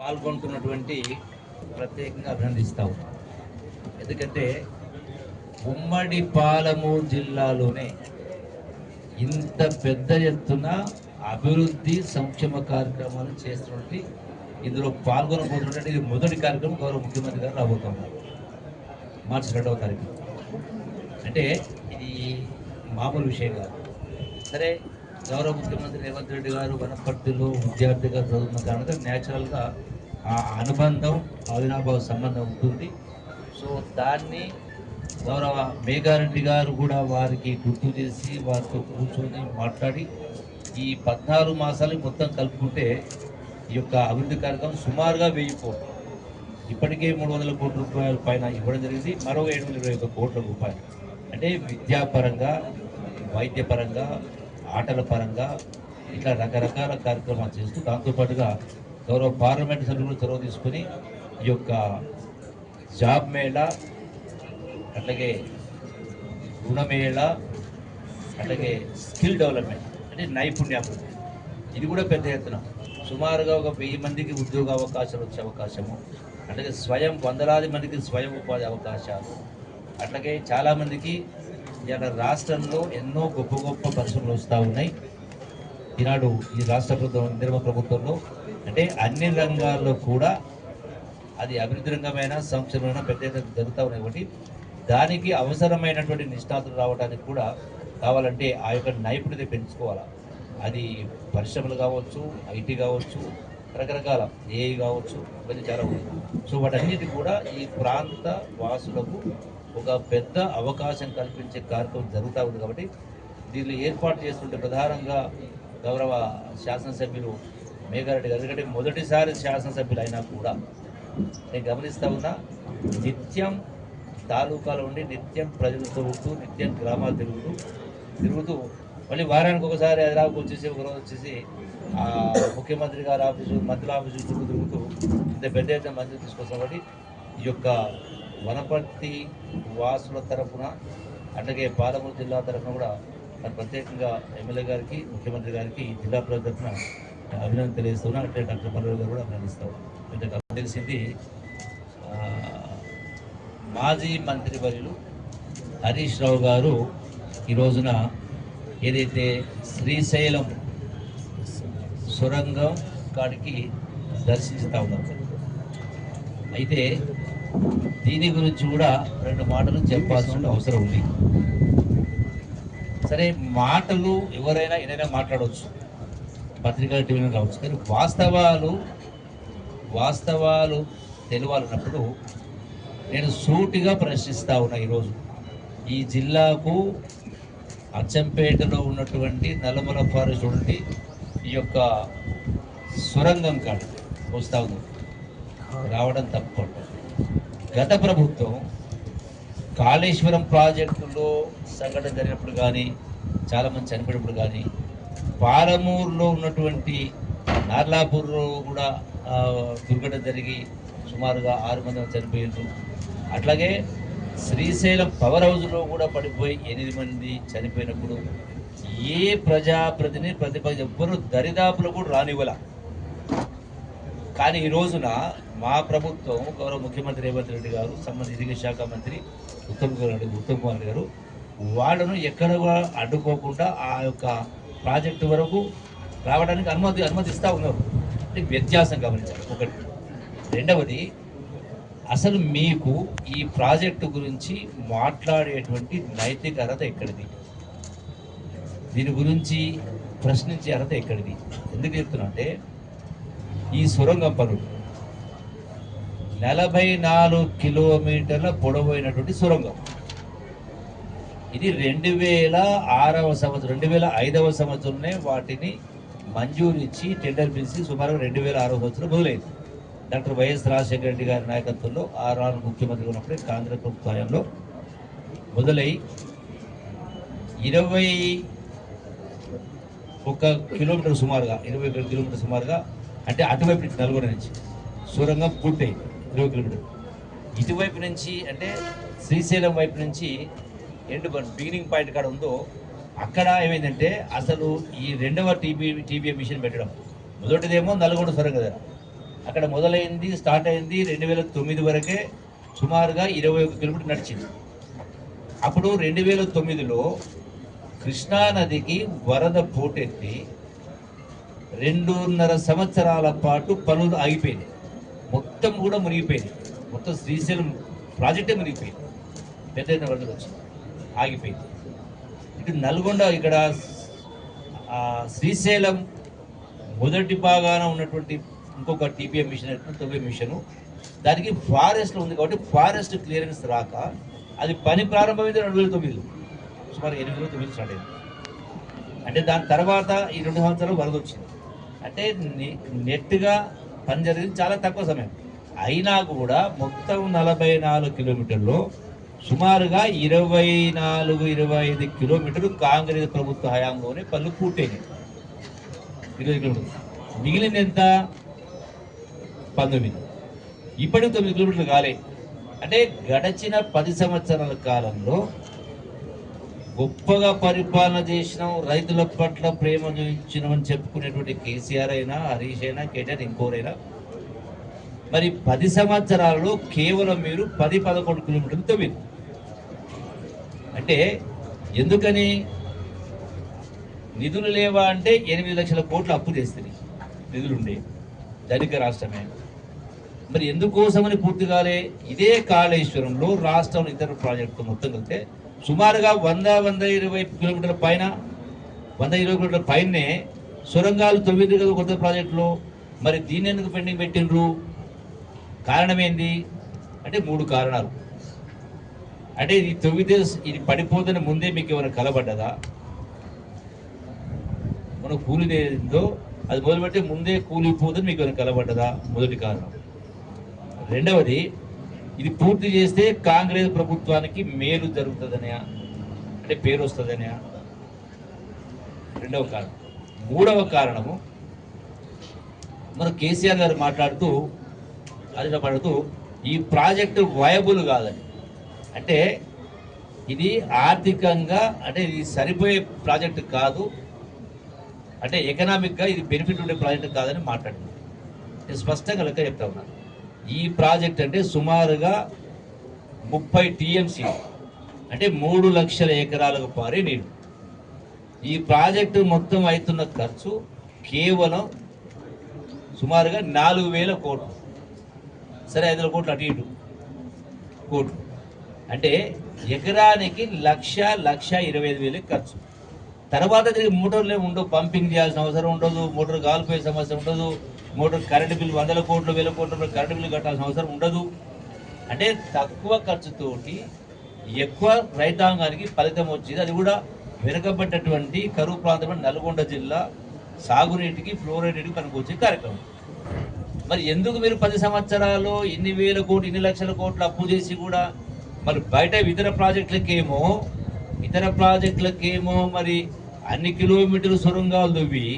పాల్గొంటున్నటువంటి ప్రత్యేకంగా అభినందిస్తాం. ఎందుకంటే ఉమ్మడి పాలమూరు జిల్లాలోనే ఇంత పెద్ద ఎత్తున అభివృద్ధి సంక్షేమ కార్యక్రమాలు చేస్తున్నటువంటి ఇందులో పాల్గొనబోతున్నట్టు ఇది మొదటి కార్యక్రమం గౌరవ ముఖ్యమంత్రి గారు రాబోతున్నారు మార్చి 2వ తారీఖు. అంటే ఇది మామూలు విషయం కాదు. సరే, గౌరవ ముఖ్యమంత్రి రేవంత్ రెడ్డి గారు వనపర్తిలో విద్యార్థిగా చదువుతున్న కారణంగా న్యాచురల్గా ఆ అనుబంధం అవినాభావ సంబంధం ఉంటుంది. సో దాన్ని గౌరవ మేఘారెడ్డి గారు కూడా వారికి గుర్తు చేసి వారితో కూర్చొని మాట్లాడి ఈ 14 మాసాలు మొత్తం కలుపుకుంటే ఈ యొక్క అభివృద్ధి కార్యక్రమం సుమారుగా 1000 కోట్లు, ఇప్పటికే 300 కోట్ల రూపాయల పైన ఇవ్వడం జరిగింది. మరో 721 కోట్ల రూపాయలు. అంటే విద్యాపరంగా, వైద్యపరంగా, ఆటల పరంగా ఇట్లా రకరకాల కార్యక్రమాలు చేస్తూ దాంతోపాటుగా గౌరవ పార్లమెంట్ సభ్యులు చొరవ తీసుకొని ఈ యొక్క జాబ్ మేళా, అట్లాగే రుణమేళా, అట్లాగే స్కిల్ డెవలప్మెంట్ అంటే నైపుణ్యాభివృద్ధి, ఇది కూడా పెద్ద ఎత్తున సుమారుగా ఒక 1000 మందికి ఉద్యోగ అవకాశాలు వచ్చే అవకాశము, అట్లాగే వందలాది మందికి స్వయం ఉపాధి అవకాశాలు, అట్లాగే చాలామందికి ఇలా రాష్ట్రంలో ఎన్నో గొప్ప గొప్ప పరిశ్రమలు వస్తూ ఉన్నాయి. ఈనాడు ఈ రాష్ట్ర ప్రభుత్వం ఇందిరమ్మ ప్రభుత్వంలో అంటే అన్ని రంగాల్లో కూడా అది అభివృద్ధి రంగమైన సంక్షేమమైన పెద్ద ఎత్తున జరుగుతూ ఉన్నాయి. కాబట్టి దానికి అవసరమైనటువంటి నిష్ణాతులు రావడానికి కూడా కావాలంటే ఆ యొక్క నైపుణ్యత పెంచుకోవాలి. అది పరిశ్రమలు కావచ్చు, ఐటీ కావచ్చు, రకరకాల ఏఐ కావచ్చు, ఇవన్నీ చాలా ఉన్నాయి. సో వాటన్నిటి కూడా ఈ ప్రాంత వాసులకు ఒక పెద్ద అవకాశం కల్పించే కార్యక్రమం జరుగుతూ ఉంది. కాబట్టి దీన్ని ఏర్పాటు చేస్తుంటే ప్రధానంగా గౌరవ శాసనసభ్యులు మేఘారెడ్డి గారు, ఎందుకంటే మొదటిసారి శాసనసభ్యులు అయినా కూడా నేను గమనిస్తూ ఉన్నా, నిత్యం తాలూకాలో ఉండి నిత్యం ప్రజలతో ఉంటూ నిత్యం గ్రామాలు తిరుగుతూ మళ్ళీ వారానికి ఒకసారి హైదరాబాద్కి వచ్చేసి ఒకరోజు వచ్చేసి ముఖ్యమంత్రి గారి ఆఫీసు, మంత్రుల ఆఫీసు చుట్టూ తిరుగుతూ ఇంత పెద్ద ఎత్తున మంత్రులు తీసుకొస్తాం. కాబట్టి ఈ యొక్క వనపర్తి వాసుల తరఫున అట్లాగే పాలమూరు జిల్లా తరఫున కూడా మరి ప్రత్యేకంగా ఎమ్మెల్యే గారికి, ముఖ్యమంత్రి గారికి, జిల్లా ప్రజల తరఫున అభినందన తెలియజేస్తున్నా. అట్లే డాక్టర్ పల్లవి గారు కూడా అభినందిస్తాం. తెలిసింది మాజీ మంత్రివర్యులు హరీష్ రావు గారు ఈ రోజున ఏదైతే శ్రీశైలం సొరంగం కాడికి దర్శిస్తూ ఉన్నారు. అయితే దీని గురించి కూడా 2 మాటలు చెప్పాల్సిన అవసరం ఉంది. సరే, మాటలు ఎవరైనా ఏదైనా మాట్లాడవచ్చు, పత్రికల టీవీలో రావచ్చు, కానీ వాస్తవాలు తెలియాలన్నప్పుడు నేను సూటిగా ప్రశ్నిస్తా ఉన్నా. ఈరోజు ఈ జిల్లాకు అచ్చంపేటలో ఉన్నటువంటి నల్లమల ఫారెస్ట్ నుండి ఈ యొక్క సొరంగం కాడ వస్తూ ఉంది, రావడం తప్పకుండా. గత ప్రభుత్వం కాళేశ్వరం ప్రాజెక్టులో సంఘటన జరిగినప్పుడు కానీ, చాలామంది చనిపోయినప్పుడు కానీ, పాలమూరులో ఉన్నటువంటి నార్లాపూర్లో కూడా దుర్ఘటన జరిగి సుమారుగా 6 మంది చనిపోయారు. అట్లాగే శ్రీశైలం పవర్ హౌస్లో కూడా పడిపోయి 8 మంది చనిపోయినప్పుడు ఏ ప్రతిపక్ష ఎవ్వరూ దరిదాపులు కూడా రానివ్వాల. కానీ ఈ రోజున మా ప్రభుత్వం, గౌరవ ముఖ్యమంత్రి రేవంత్ రెడ్డి గారు, సంబంధిత ఇరిగేషన్ శాఖ మంత్రి ఉత్తమ్ కుమార్ గారు వాళ్ళను ఎక్కడ అడ్డుకోకుండా ఆ యొక్క ప్రాజెక్టు వరకు రావడానికి అనుమతిస్తూ ఉన్నారు. అంటే వ్యత్యాసం గమనించాలి. ఒకటి. రెండవది, అసలు మీకు ఈ ప్రాజెక్టు గురించి మాట్లాడేటువంటి నైతిక అర్హత ఎక్కడిది? దీని గురించి ప్రశ్నించే అర్హత ఎక్కడిది? ఎందుకు చెప్తున్నా అంటే, ఈ సొరంగం పనులు 44 కిలోమీటర్ల పొడవైనటువంటి సొరంగం. ఇది 2005వ సంవత్సరంలోనే వాటిని మంజూరు ఇచ్చి టెండర్ పిలిచి సుమారు 2006వ సంవత్సరం మొదలైంది. డాక్టర్ వైఎస్ రాజశేఖర రెడ్డి గారి నాయకత్వంలో ఆరు ముఖ్యమంత్రి ఉన్నప్పుడే కాంగ్రెస్ ప్రభుత్వ హయాంలో మొదలై 21 కిలోమీటర్ సుమారుగా అంటే అటువైపు నుంచి నల్గొండ నుంచి సొరంగం పూర్తయింది 20 కిలోమీటర్. ఇటువైపు నుంచి అంటే శ్రీశైలం వైపు నుంచి బిగినింగ్ పాయింట్ కాడ ఉందో అక్కడ ఏమైందంటే అసలు ఈ రెండవ టీబీఎం మిషన్ పెట్టడం, మొదటిదేమో నల్గొండ సొరంగం కదా, అక్కడ మొదలైంది, స్టార్ట్ అయింది 2009 వరకే, సుమారుగా 21 కిలోమీటర్ నడిచింది. అప్పుడు 2009లో కృష్ణా నదికి వరద పోటెత్తి 2.5 సంవత్సరాల పాటు పనులు ఆగిపోయింది. మొత్తం కూడా మునిగిపోయింది. మొత్తం శ్రీశైలం ప్రాజెక్టే మునిగిపోయింది. పెద్ద వరదలు వచ్చి ఆగిపోయింది. ఇటు నల్గొండ ఇక్కడ శ్రీశైలం మొదటి భాగాన ఉన్నటువంటి ఇంకొక టీపీఎం మిషన్, 90 మిషను, దానికి ఫారెస్ట్లో ఉంది కాబట్టి ఫారెస్ట్ క్లియరెన్స్ రాక అది పని ప్రారంభమైంది 2009, సుమారు 8-9 స్టార్ట్ అయింది. అంటే దాని తర్వాత ఈ 2 సంవత్సరాలు వరద వచ్చింది. అంటే నెట్గా పని జరిగింది చాలా తక్కువ సమయం. అయినా కూడా మొత్తం 44 కిలోమీటర్లో సుమారుగా 24-25 కిలోమీటర్లు కాంగ్రెస్ ప్రభుత్వ హయాంలోనే పనులు పూర్తయినాయి. 20 కిలోమీటర్లు మిగిలింది ఎంత? 19. ఇప్పటికి 9 కిలోమీటర్లు కాలే. అంటే గడచిన 10 సంవత్సరాల కాలంలో గొప్పగా పరిపాలన చేసినాం, రైతుల పట్ల ప్రేమ చూపించినామని చెప్పుకునేటువంటి కేసీఆర్ అయినా, హరీష్ అయినా, కేటీఆర్ ఇంకోరైనా, మరి 10 సంవత్సరాలలో కేవలం మీరు 10-11 కిలోమీటర్లు తవ్వింది. అంటే ఎందుకని? నిధులు లేవా అంటే 8 లక్షల కోట్లు అప్పు చేస్తుంది. నిధులుండే ధనిక రాష్ట్రమే. మరి ఎందుకోసమని పూర్తి కాలే? ఇదే కాళేశ్వరంలో రాష్ట్రంలో ఇతర ప్రాజెక్టులు మొత్తం కలిపితే సుమారుగా 100-120 కిలోమీటర్ల పైన, 120 కిలోమీటర్ల పైనే సొరంగాలు తవ్వింది కదా కొత్త ప్రాజెక్టులో. మరి దీన్ని ఎందుకు పెండింగ్ పెట్టిండ్రు? కారణం ఏంది అంటే 3 కారణాలు. అంటే ఇది తవ్వితే ఇది పడిపోతున్న ముందే మీకు ఏమైనా కలబడ్డదా? మనం కూలిదేందో అది మొదలుపెట్టి ముందే కూలిపోతుంది మీకు ఏమైనా కలబడ్డదా? మొదటి కారణం. రెండవది, ఇది పూర్తి చేస్తే కాంగ్రెస్ ప్రభుత్వానికి మేలు జరుగుతుందనే, అంటే పేరు వస్తుందనే రెండవ కారణం. మూడవ కారణము, మన కేసీఆర్ గారు మాట్లాడుతూ ఈ ప్రాజెక్టు వయబుల్ కాదని. అంటే ఇది ఆర్థికంగా, అంటే ఇది సరిపోయే ప్రాజెక్టు కాదు, అంటే ఎకనామిక్గా ఇది బెనిఫిట్ ఉండే ప్రాజెక్టు కాదని మాట్లాడుతుంది. నేను స్పష్టంగా లెక్క చెప్తా ఉన్నాను. ఈ ప్రాజెక్ట్ అంటే సుమారుగా 30 టీఎంసీ, అంటే 3 లక్షల ఎకరాలకు పారే నీరు. ఈ ప్రాజెక్టు మొత్తం అవుతున్న ఖర్చు కేవలం సుమారుగా 4,000 కోట్లు. సరే 500 కోట్లు అటు ఇటు కోట్లు, అంటే ఎకరానికి 1,25,000 ఖర్చు. తర్వాత దీనికి మోటార్లే ఉండవు, పంపింగ్ చేయాల్సిన అవసరం ఉండదు, మోటార్ కాలిపోయే సమస్య ఉండదు, మోటార్ కరెంటు బిల్లు 100 కోట్లు 1,000 కోట్ల కరెంటు బిల్లు కట్టాల్సిన అవసరం ఉండదు. అంటే తక్కువ ఖర్చుతోటి ఎక్కువ రైతాంగానికి ఫలితం వచ్చింది. అది కూడా వెనుకబడ్డటువంటి కరువు ప్రాంతం నల్గొండ జిల్లా సాగునీటికి, ఫ్లోరైడ్కి పనికొచ్చే కార్యక్రమం. మరి ఎందుకు మీరు 10 సంవత్సరాలు ఇన్ని వేల కోట్లు, ఇన్ని లక్షల కోట్లు అప్పు చేసి కూడా మరి బయట ఇతర ప్రాజెక్టులకేమో మరి అన్ని కిలోమీటర్లు సొరంగాలు తవ్వి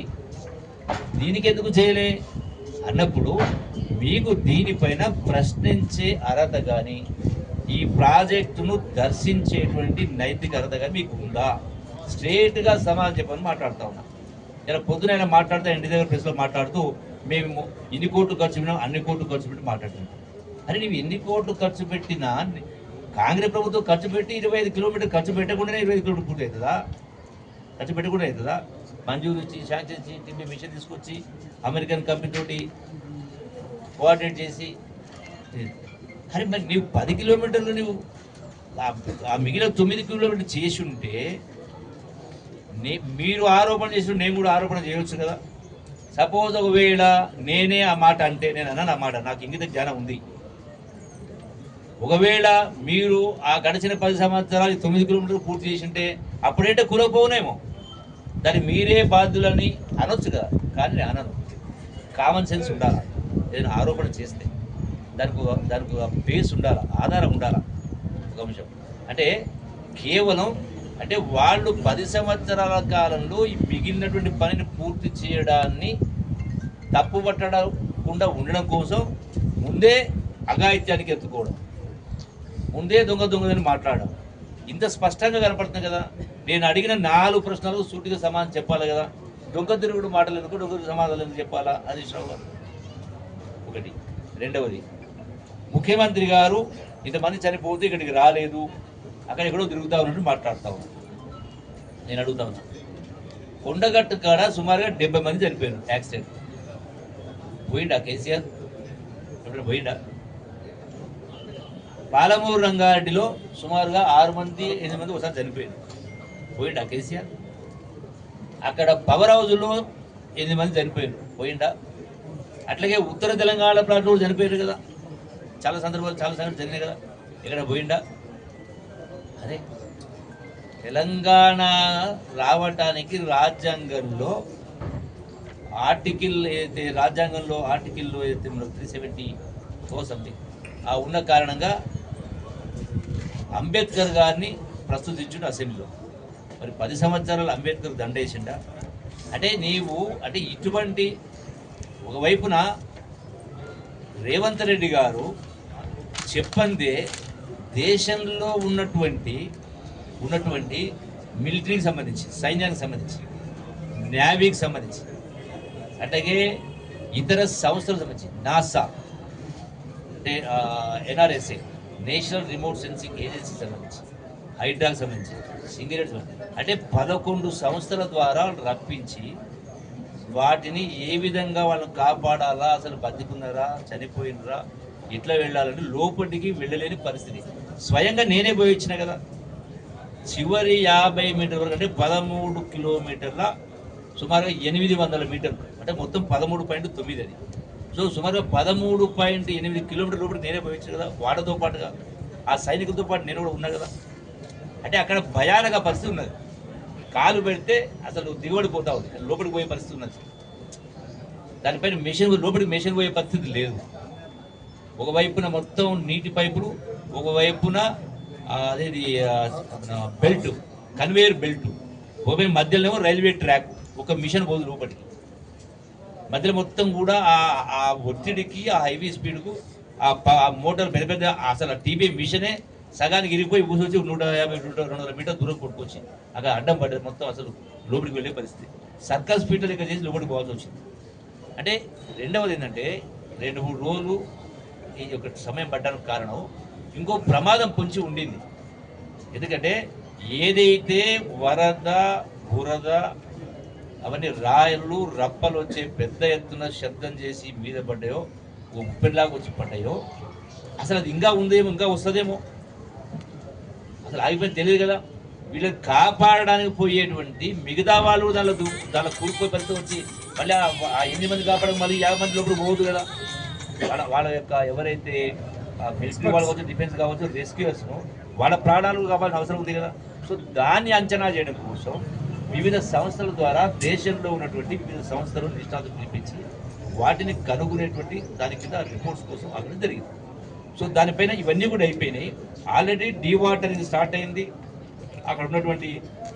దీనికి ఎందుకు చేయలే అన్నప్పుడు మీకు దీనిపైన ప్రశ్నించే అర్హత కానీ, ఈ ప్రాజెక్టును దర్శించేటువంటి నైతిక అర్హత కానీ మీకు ఉందా? స్ట్రేట్గా సమాధానం చెప్పని మాట్లాడుతూ ఉన్నా. ఇలా పొద్దున ఆయన మాట్లాడుతూ ఇంటి దగ్గర ప్రెస్లో మాట్లాడుతూ మేము ఇన్ని కోట్లు ఖర్చు పెట్టినాం, అన్ని కోట్లు ఖర్చు పెట్టి మాట్లాడుతున్నాం. అరే నువ్వు ఎన్ని కోట్లు ఖర్చు పెట్టినా, కాంగ్రెస్ ప్రభుత్వం ఖర్చు పెట్టి 25 కిలోమీటర్లు ఖర్చు పెట్టకుండానే 25 కిలోమీటర్ పూర్తి అవుతుందా? ఖర్చు పెట్టకుండా అవుతుందా? మంజూరు ఇచ్చి, శాంక్షన్ ఇచ్చి, టింబి మిషన్ తీసుకొచ్చి అమెరికన్ కంపెనీ తోటి కోఆర్డినేట్ చేసి, అరే మరి నీవు 10 కిలోమీటర్లు నువ్వు ఆ మిగిలిన 9 కిలోమీటర్లు చేసి ఉంటే మీరు ఆరోపణ చేసి నేను కూడా ఆరోపణ చేయవచ్చు కదా. సపోజ్ ఒకవేళ నేనే ఆ మాట అంటే, నేను అన్నాను ఆ మాట, నాకు ఇంగిత జ్ఞానం ఉంది. ఒకవేళ మీరు ఆ గడిచిన 10 సంవత్సరాలు 9 కిలోమీటర్లు పూర్తి చేసి ఉంటే అప్పుడేంటే కులపోనేమో, దాన్ని మీరే బాధ్యులని అనొచ్చు కదా. కానీ నేను అనను. కామన్ సెన్స్ ఉండాలి. నేను ఆరోపణ చేస్తే దానికి బేస్ ఉండాలా, ఆధారం ఉండాలా. ఒక అంశం అంటే కేవలం అంటే వాళ్ళు 10 సంవత్సరాల కాలంలో ఈ మిగిలినటువంటి పనిని పూర్తి చేయడాన్ని తప్పుపట్టకుండా ఉండడం కోసం ముందే అఘాయిత్యానికి ఎత్తుకోవడం, ముందే దొంగదని మాట్లాడడం ఇంత స్పష్టంగా కనపడుతుంది కదా. నేను అడిగిన 4 ప్రశ్నలకు సూటిగా సమాధానం చెప్పాలి కదా. దొంగ తిరుగుడు మాటలు ఎందుకు, దొంగ సమాధానం ఎందుకు చెప్పాలా? అది ఒకటి. రెండవది, ముఖ్యమంత్రి గారు ఇంతమంది చనిపోతే ఇక్కడికి రాలేదు, అక్కడ ఎక్కడో తిరుగుతా ఉన్నట్టు మాట్లాడుతూ ఉన్నాను. నేను అడుగుతా ఉన్నా, కొండగట్టు కాడ సుమారుగా 70 మంది చనిపోయారు యాక్సిడెంట్. పోయిండా కేసీఆర్? ఎప్పుడైనా పోయిండా? పాలమూరు రంగారెడ్డిలో సుమారుగా 6 మంది 8 మంది ఒకసారి చనిపోయారు. పోయిండా కేసీఆర్? అక్కడ పవర్ హౌజ్లో 8 మంది చనిపోయారు. పోయిండా? అట్లాగే ఉత్తర తెలంగాణ ప్రాంతంలో చనిపోయారు కదా, చాలా సందర్భాలు చాలా సంగతి జరిగినాయి కదా, ఇక్కడ పోయిండా? అదే తెలంగాణ రావటానికి రాజ్యాంగంలో ఆర్టికల్ ఏదైతే రాజ్యాంగంలో ఆర్టికల్లో ఏదైతే 370 సంథింగ్ ఆ ఉన్న కారణంగా అంబేద్కర్ గారిని ప్రస్తుతించుండు అసెంబ్లీలో. మరి 10 సంవత్సరాలు అంబేద్కర్ దండేసిండా? అంటే నీవు అంటే ఇటువంటి ఒకవైపున రేవంత్ రెడ్డి గారు చెప్పందే దేశంలో ఉన్నటువంటి మిలిటరీకి సంబంధించి, సైన్యానికి సంబంధించి, నేవీకి సంబంధించి, అట్లాగే ఇతర సంస్థలకు సంబంధించి, నాసా అంటే NRSA national remote sensing agency సంబంధించి, హైడ్రాకి సంబంధించి, సింగరేట్ సంబంధించి, అంటే 11 సంస్థల ద్వారా రప్పించి వాటిని ఏ విధంగా వాళ్ళని కాపాడాలా, అసలు బతికున్నారా చనిపోయినరా ఎట్లా వెళ్ళాలని లోపలికి వెళ్ళలేని పరిస్థితి. స్వయంగా నేనే పోయి వచ్చిన కదా. చివరి 50 మీటర్ల వరకు అంటే 13 కిలోమీటర్ల సుమారుగా 800 మీటర్లు అంటే మొత్తం 13.9 అది. సో సుమారుగా 13.8 కిలోమీటర్ల లోపల నేనే పోయి వచ్చాను కదా, వాటితో పాటుగా ఆ సైనికులతో పాటు నేను కూడా ఉన్నా కదా. అంటే అక్కడ భయానక పరిస్థితి ఉన్నది. కాలు పెడితే అసలు దిగుబడిపోతా ఉంది, లోపలికి పోయే పరిస్థితి ఉన్నది. దానిపైన లోపలికి మెషిన్ పోయే పరిస్థితి లేదు. ఒకవైపున మొత్తం నీటి పైపులు, ఒకవైపున అదేది బెల్ట్, కన్వేయర్ బెల్ట్, ఒకవైపు మధ్యలో రైల్వే ట్రాక్, ఒక మిషన్ పోదు లోపలికి. మధ్యలో మొత్తం కూడా ఆ ఒత్తిడికి, ఆ హైవే స్పీడ్కు ఆ మోటార్ పెద్ద పెద్ద అసలు టీబీ మిషనే సగానికి ఇరిగిపోయి ఊసొచ్చి 150-200 మీటర్ దూరం కొట్టుకొచ్చి అక్కడ అడ్డం పడ్డది. మొత్తం అసలు లోపలికి వెళ్ళే పరిస్థితి. సర్కల్ స్పీడ్లో లెక్క చేసి లోపలికి పోవాల్సి వచ్చింది. అంటే రెండవది ఏంటంటే 2-3 రోజులు ఈ యొక్క సమయం పడ్డానికి కారణం ఇంకో ప్రమాదం పొంచి ఉండింది. ఎందుకంటే ఏదైతే వరద, బురద, అవన్నీ రాయలు రప్పలు వచ్చే పెద్ద ఎత్తున శబ్దం చేసి మీద పడ్డాయో, ఉప్పెట్లాగా వచ్చి పడ్డాయో, అసలు అది ఇంకా ఉందేమో, ఇంకా వస్తుందేమో, అసలు ఆగిపోయింది తెలియదు కదా. వీళ్ళని కాపాడడానికి పోయేటువంటి మిగతా వాళ్ళు దానిలో కూలిపోయే పరిస్థితి వచ్చి మళ్ళీ ఆ 8 మంది కాపాడడం మళ్ళీ 50 మంది లోపల పోదు కదా. వాళ్ళ యొక్క ఎవరైతే మిలిటరీ వాళ్ళు కావచ్చు, డిఫెన్స్ కావచ్చు, రెస్క్యూయర్స్ను వాళ్ళ ప్రాణాలు కావాల్సిన అవసరం ఉంది కదా. సో దాన్ని అంచనా చేయడం కోసం వివిధ సంస్థల ద్వారా దేశంలో ఉన్నటువంటి వివిధ సంస్థలు నిష్ణాతులు పిలిపించి వాటిని కనుగొనేటువంటి దాని కింద రిపోర్ట్స్ కోసం అవ్వడం జరిగింది. సో దానిపైన ఇవన్నీ కూడా అయిపోయినాయి. ఆల్రెడీ డీవాటరింగ్ స్టార్ట్ అయింది. అక్కడ ఉన్నటువంటి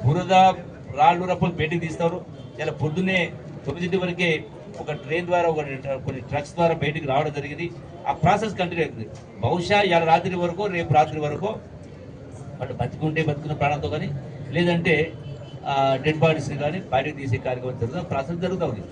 బురద, రాళ్ళు రప్పలు బయటికి తీస్తారు. ఇలా పొద్దున్నే 9 వరకే ఒక ట్రైన్ ద్వారా కొన్ని ట్రక్స్ ద్వారా బయటికి రావడం జరిగింది. ఆ ప్రాసెస్ కంటిన్యూ అవుతుంది. బహుశా ఇవాళ రాత్రి వరకు, రేపు రాత్రి వరకు వాళ్ళు బతుకుంటే బతుకున్న ప్రాణంతో కానీ, లేదంటే డెడ్ బాడీస్ని కానీ బయటకు తీసే కార్యక్రమం జరుగుతుంది, ప్రాసెస్ జరుగుతూ ఉంది.